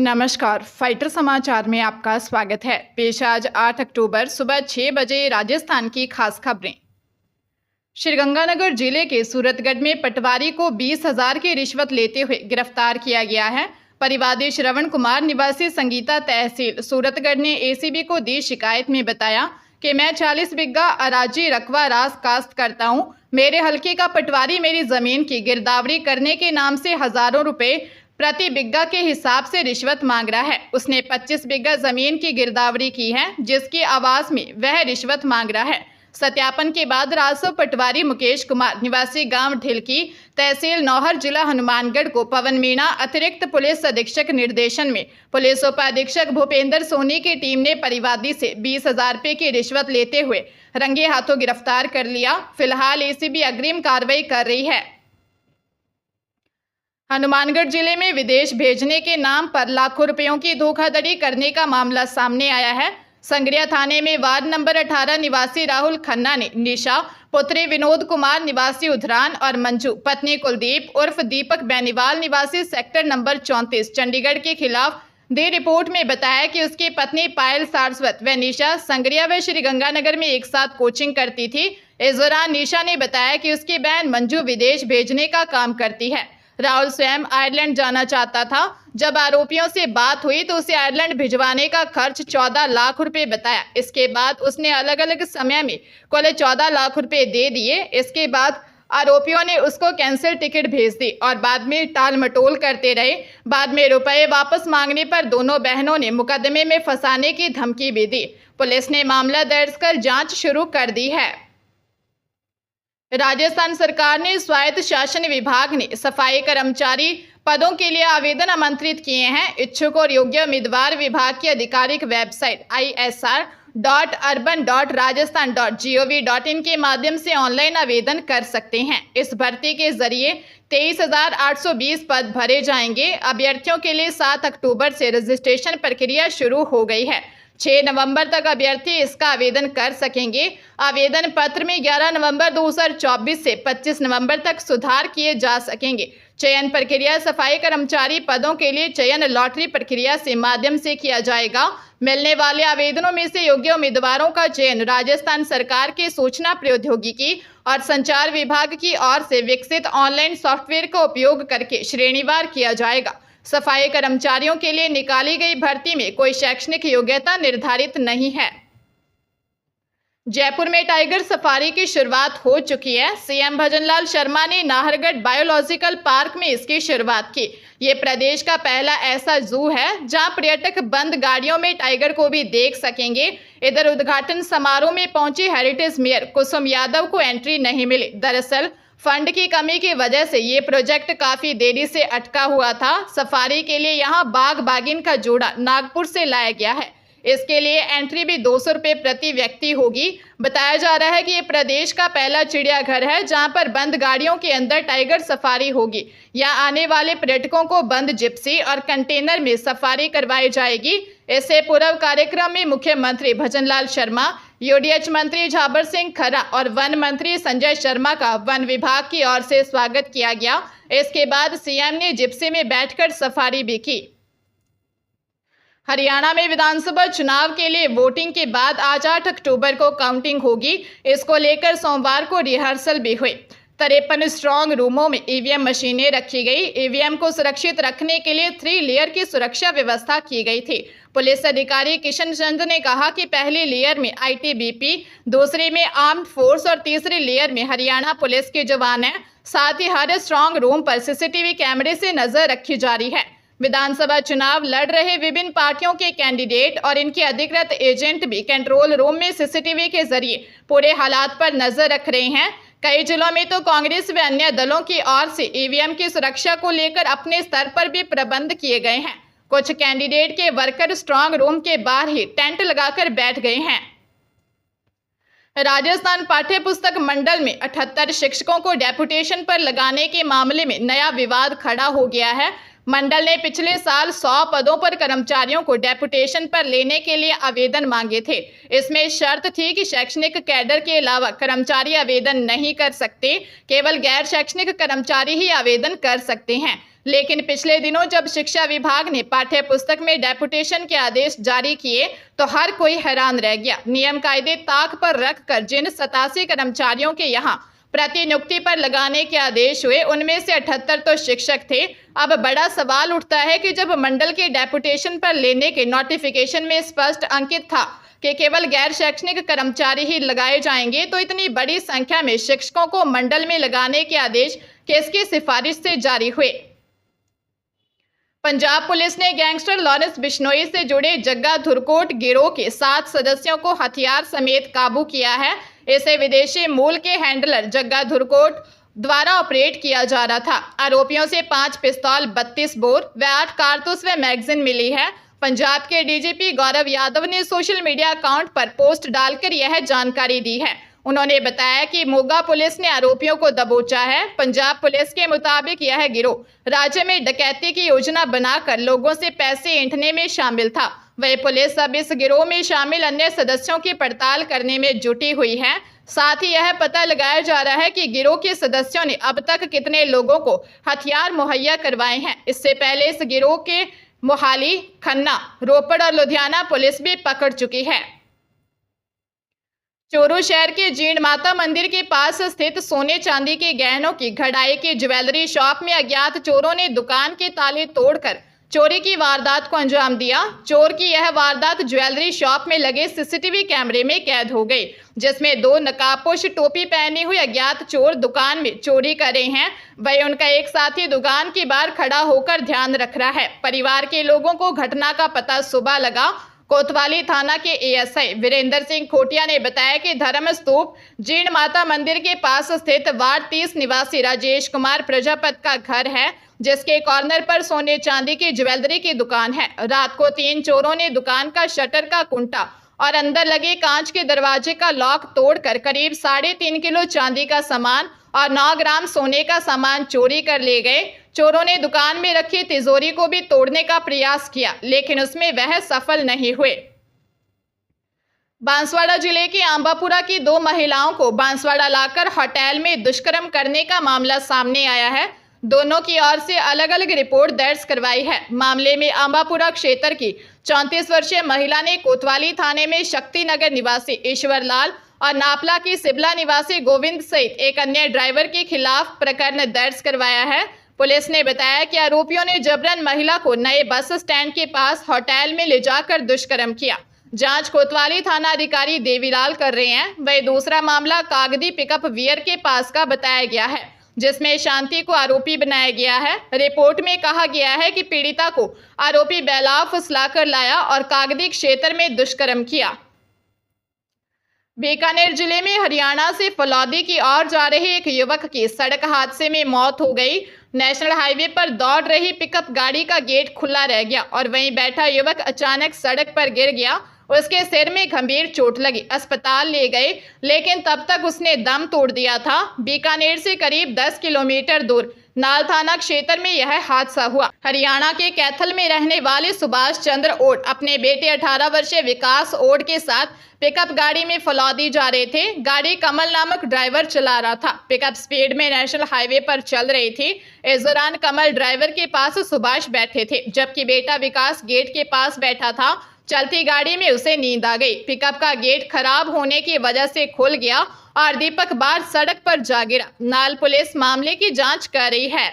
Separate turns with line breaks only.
नमस्कार, फाइटर समाचार में आपका स्वागत है। पेश आज 8 अक्टूबर सुबह 6 बजे राजस्थान की खास खबरें। श्रीगंगानगर जिले के सूरतगढ़ में पटवारी को 20,000 की रिश्वत लेते हुए गिरफ्तार किया गया है। परिवादी श्रवण कुमार निवासी संगीता तहसील सूरतगढ़ ने एसीबी को दी शिकायत में बताया कि मैं 40 बिघा अराजी रकबा रास काश्त करता हूं। मेरे हल्के का पटवारी मेरी जमीन की गिरदावरी करने के नाम से हजारों रुपए प्रति बिघा के हिसाब से रिश्वत मांग रहा है। उसने 25 बिघा जमीन की गिरदावरी की है, जिसकी आवाज में वह रिश्वत मांग रहा है। सत्यापन के बाद राजस्व पटवारी मुकेश कुमार निवासी गांव ढिलकी तहसील नौहर जिला हनुमानगढ़ को पवन मीणा अतिरिक्त पुलिस अधीक्षक निर्देशन में पुलिस उपाधीक्षक भूपेंद्र सोनी की टीम ने परिवादी से 20,000 रुपए की रिश्वत लेते हुए रंगे हाथों गिरफ्तार कर लिया। फिलहाल एसीबी अग्रिम कार्रवाई कर रही है। हनुमानगढ़ जिले में विदेश भेजने के नाम पर लाखों रुपयों की धोखाधड़ी करने का मामला सामने आया है। संगरिया थाने में वार्ड नंबर 18 निवासी राहुल खन्ना ने निशा पुत्री विनोद कुमार निवासी उधरान और मंजू पत्नी कुलदीप उर्फ दीपक बेनीवाल निवासी सेक्टर नंबर 34 चंडीगढ़ के खिलाफ दी रिपोर्ट में बताया कि उसकी पत्नी पायल सारस्वत व निशा संगरिया व श्रीगंगानगर में एक साथ कोचिंग करती थी। इस दौरान निशा ने बताया कि उसकी बहन मंजू विदेश भेजने का काम करती है। राहुल स्वयं आयरलैंड जाना चाहता था। जब आरोपियों से बात हुई तो उसे आयरलैंड भिजवाने का खर्च 14 लाख रुपए बताया। इसके बाद उसने अलग अलग समय में कुल 14 लाख रुपए दे दिए। इसके बाद आरोपियों ने उसको कैंसिल टिकट भेज दी और बाद में टाल मटोल करते रहे। बाद में रुपए वापस मांगने पर दोनों बहनों ने मुकदमे में फंसाने की धमकी भी दी। पुलिस ने मामला दर्ज कर जांच शुरू कर दी है। राजस्थान सरकार ने स्वायत्त शासन विभाग ने सफाई कर्मचारी पदों के लिए आवेदन आमंत्रित किए हैं। इच्छुक और योग्य उम्मीदवार विभाग की आधिकारिक वेबसाइट isr.urban.rajasthan.gov.in के माध्यम से ऑनलाइन आवेदन कर सकते हैं। इस भर्ती के जरिए 23,820 पद भरे जाएंगे। अभ्यर्थियों के लिए 7 अक्टूबर से रजिस्ट्रेशन प्रक्रिया शुरू हो गई है। 6 नवंबर तक अभ्यर्थी इसका आवेदन कर सकेंगे। आवेदन पत्र में 11 नवंबर 2024 से 25 नवंबर तक सुधार किए जा सकेंगे। चयन प्रक्रिया सफाई कर्मचारी पदों के लिए चयन लॉटरी प्रक्रिया से माध्यम से किया जाएगा। मिलने वाले आवेदनों में से योग्य उम्मीदवारों का चयन राजस्थान सरकार के सूचना प्रौद्योगिकी और संचार विभाग की ओर से विकसित ऑनलाइन सॉफ्टवेयर का उपयोग करके श्रेणीवार किया जाएगा। सफाई कर्मचारियों के लिए निकाली गई भर्ती में कोई शैक्षणिक योग्यता निर्धारित नहीं है। जयपुर में टाइगर सफारी की शुरुआत हो चुकी है। सीएम भजनलाल शर्मा ने नाहरगढ़ बायोलॉजिकल पार्क में इसकी शुरुआत की। ये प्रदेश का पहला ऐसा जू है जहां पर्यटक बंद गाड़ियों में टाइगर को भी देख सकेंगे। इधर उद्घाटन समारोह में पहुंची हेरिटेज मेयर कुसुम यादव को एंट्री नहीं मिली। दरअसल फंड की कमी की वजह से ये प्रोजेक्ट काफी देरी से अटका हुआ था। सफारी के लिए यहाँ बाघ बाघिन का जोड़ा नागपुर से लाया गया है। इसके लिए एंट्री भी 200 रुपये प्रति व्यक्ति होगी। बताया जा रहा है कि ये प्रदेश का पहला चिड़ियाघर है जहां पर बंद गाड़ियों के अंदर टाइगर सफारी होगी। यहाँ आने वाले पर्यटकों को बंद जिप्सी और कंटेनर में सफारी करवाई जाएगी। इससे पूर्व कार्यक्रम में मुख्यमंत्री भजनलाल शर्मा, यूडीएच मंत्री झाबर सिंह खरा और वन मंत्री संजय शर्मा का वन विभाग की ओर से स्वागत किया गया। इसके बाद सीएम ने जिप्सी में बैठकर सफारी भी की। हरियाणा में विधानसभा चुनाव के लिए वोटिंग के बाद आज 8 अक्टूबर को काउंटिंग होगी। इसको लेकर सोमवार को रिहर्सल भी हुई। 53 स्ट्रांग रूमों में ईवीएम मशीनें रखी गई। ईवीएम को सुरक्षित रखने के लिए 3 लेयर की सुरक्षा व्यवस्था की गई थी। पुलिस अधिकारी किशन चंद ने कहा कि पहली लेयर में आईटीबीपी, दूसरी में आर्म्ड फोर्स और तीसरी लेयर में हरियाणा पुलिस के जवान हैं। साथ ही हर स्ट्रांग रूम पर सीसीटीवी कैमरे से नजर रखी जा रही है। विधानसभा चुनाव लड़ रहे विभिन्न पार्टियों के कैंडिडेट और इनके अधिकृत एजेंट भी कंट्रोल रूम में सीसीटीवी के जरिए पूरे हालात पर नजर रख रहे हैं। कई जिलों में तो कांग्रेस व अन्य दलों की ओर से ईवीएम की सुरक्षा को लेकर अपने स्तर पर भी प्रबंध किए गए हैं। कुछ कैंडिडेट के वर्कर स्ट्रांग रूम के बाहर ही टेंट लगाकर बैठ गए हैं। राजस्थान पाठ्य पुस्तक मंडल में 78 शिक्षकों को डेपुटेशन पर लगाने के मामले में नया विवाद खड़ा हो गया है। मंडल ने पिछले साल 100 पदों पर कर्मचारियों को डेपुटेशन पर लेने के लिए आवेदन मांगे थे। इसमें शर्त थी कि शैक्षणिक कैडर के अलावा कर्मचारी आवेदन नहीं कर सकते, केवल गैर शैक्षणिक कर्मचारी ही आवेदन कर सकते हैं। लेकिन पिछले दिनों जब शिक्षा विभाग ने पाठ्य पुस्तक में डेपुटेशन के आदेश जारी किए तो हर कोई हैरान रह गया। नियम कायदे ताक पर रखकर जिन 87 कर्मचारियों के यहाँ प्रतिनियुक्ति पर लगाने के आदेश हुए, उनमें से 78 तो शिक्षक थे। अब बड़ा सवाल उठता है कि जब मंडल के डेपुटेशन पर लेने के नोटिफिकेशन में स्पष्ट अंकित था कि केवल गैर शैक्षणिक कर्मचारी ही लगाए जाएंगे, तो इतनी बड़ी संख्या में शिक्षकों को मंडल में लगाने के आदेश किसकी सिफारिश से जारी हुए। पंजाब पुलिस ने गैंगस्टर लॉरेंस बिश्नोई से जुड़े जग्गा धुरकोट गिरोह के 7 सदस्यों को हथियार समेत काबू किया है। इसे विदेशी मूल के हैंडलर जग्गा धुरकोट द्वारा ऑपरेट किया जा रहा था। आरोपियों से 5 पिस्तौल, 32 बोर व 8 कारतूस व मैगजीन मिली है। पंजाब के डीजीपी गौरव यादव ने सोशल मीडिया अकाउंट पर पोस्ट डालकर यह जानकारी दी है। उन्होंने बताया कि मोगा पुलिस ने आरोपियों को दबोचा है। पंजाब पुलिस के मुताबिक यह गिरोह राज्य में डकैती की योजना बनाकर लोगों से पैसे ऐंठने में शामिल था। वही पुलिस अब इस गिरोह में शामिल अन्य सदस्यों की पड़ताल करने में जुटी हुई है। साथ ही यह पता लगाया जा रहा है कि गिरोह के सदस्यों ने अब तक कितने लोगों को हथियार मुहैया करवाए हैं। इससे पहले इस गिरोह के मोहाली, खन्ना, रोपड़ और लुधियाना पुलिस भी पकड़ चुकी है। चोरू शहर के जीण माता मंदिर के पास स्थित सोने चांदी के गहनों की घड़ाई की ज्वेलरी शॉप में अज्ञात चोरों ने दुकान के ताले तोड़कर चोरी की वारदात को अंजाम दिया। चोर की यह वारदात ज्वेलरी शॉप में लगे सीसीटीवी कैमरे में कैद हो गई, जिसमें 2 नकाबपोश टोपी पहने हुए अज्ञात चोर दुकान में चोरी कर रहे हैं। वही उनका एक साथी दुकान के बाहर खड़ा होकर ध्यान रख रहा है। परिवार के लोगों को घटना का पता सुबह लगा। कोतवाली थाना के एएसआई वीरेंद्र सिंह खोटिया ने बताया कि धर्म स्तूप जीण माता मंदिर के पास स्थित वार्ड 30 निवासी राजेश कुमार प्रजापत का घर है, जिसके कॉर्नर पर सोने चांदी की ज्वेलरी की दुकान है। रात को 3 चोरों ने दुकान का शटर का कुंटा और अंदर लगे कांच के दरवाजे का लॉक तोड़कर करीब 3.5 किलो चांदी का सामान और 9 ग्राम सोने का सामान चोरी कर ले गए। चोरों ने दुकान में रखी तिजोरी को भी तोड़ने का प्रयास किया, लेकिन उसमें वह सफल नहीं हुए। बांसवाड़ा जिले के आंबापुरा की 2 महिलाओं को बांसवाड़ा लाकर होटल में दुष्कर्म करने का मामला सामने आया है। दोनों की ओर से अलग अलग रिपोर्ट दर्ज करवाई है। मामले में आंबापुरा क्षेत्र की 34 वर्षीय महिला ने कोतवाली थाने में शक्ति नगर निवासी ईश्वर लाल और नापला की सिबला निवासी गोविंद सहित एक अन्य ड्राइवर के खिलाफ प्रकरण दर्ज करवाया है। पुलिस ने बताया कि आरोपियों ने जबरन महिला को नए बस स्टैंड के पास होटल में ले जाकर दुष्कर्म किया। जांच कोतवाली थाना अधिकारी देवीलाल कर रहे हैं। वही दूसरा मामला कागदी पिकअप वियर के पास का बताया गया है, जिसमें शांति को आरोपी बनाया गया है। रिपोर्ट में कहा गया है कि पीड़िता को आरोपी बैलाव फुसलाकर लाया और कागदी क्षेत्र में दुष्कर्म किया। बीकानेर जिले में हरियाणा से फलौदी की ओर जा रहे एक युवक की सड़क हादसे में मौत हो गई। नेशनल हाईवे पर दौड़ रही पिकअप गाड़ी का गेट खुला रह गया और वहीं बैठा युवक अचानक सड़क पर गिर गया। उसके सिर में गंभीर चोट लगी। अस्पताल ले गए, लेकिन तब तक उसने दम तोड़ दिया था। बीकानेर से करीब 10 किलोमीटर दूर नाल थाना क्षेत्र में यह हादसा हुआ। हरियाणा के कैथल में रहने वाले सुभाष चंद्र ओड अपने बेटे 18 वर्षीय विकास ओड के साथ पिकअप गाड़ी में फलौदी जा रहे थे। गाड़ी कमल नामक ड्राइवर चला रहा था। पिकअप स्पीड में नेशनल हाईवे पर चल रही थी। इस दौरान कमल ड्राइवर के पास सुभाष बैठे थे, जबकि बेटा विकास गेट के पास बैठा था। चलती गाड़ी में उसे नींद आ गई। पिकअप का गेट खराब होने की वजह से खुल गया और दीपक बार सड़क पर जा गिरा। नाल पुलिस मामले की जांच कर रही है।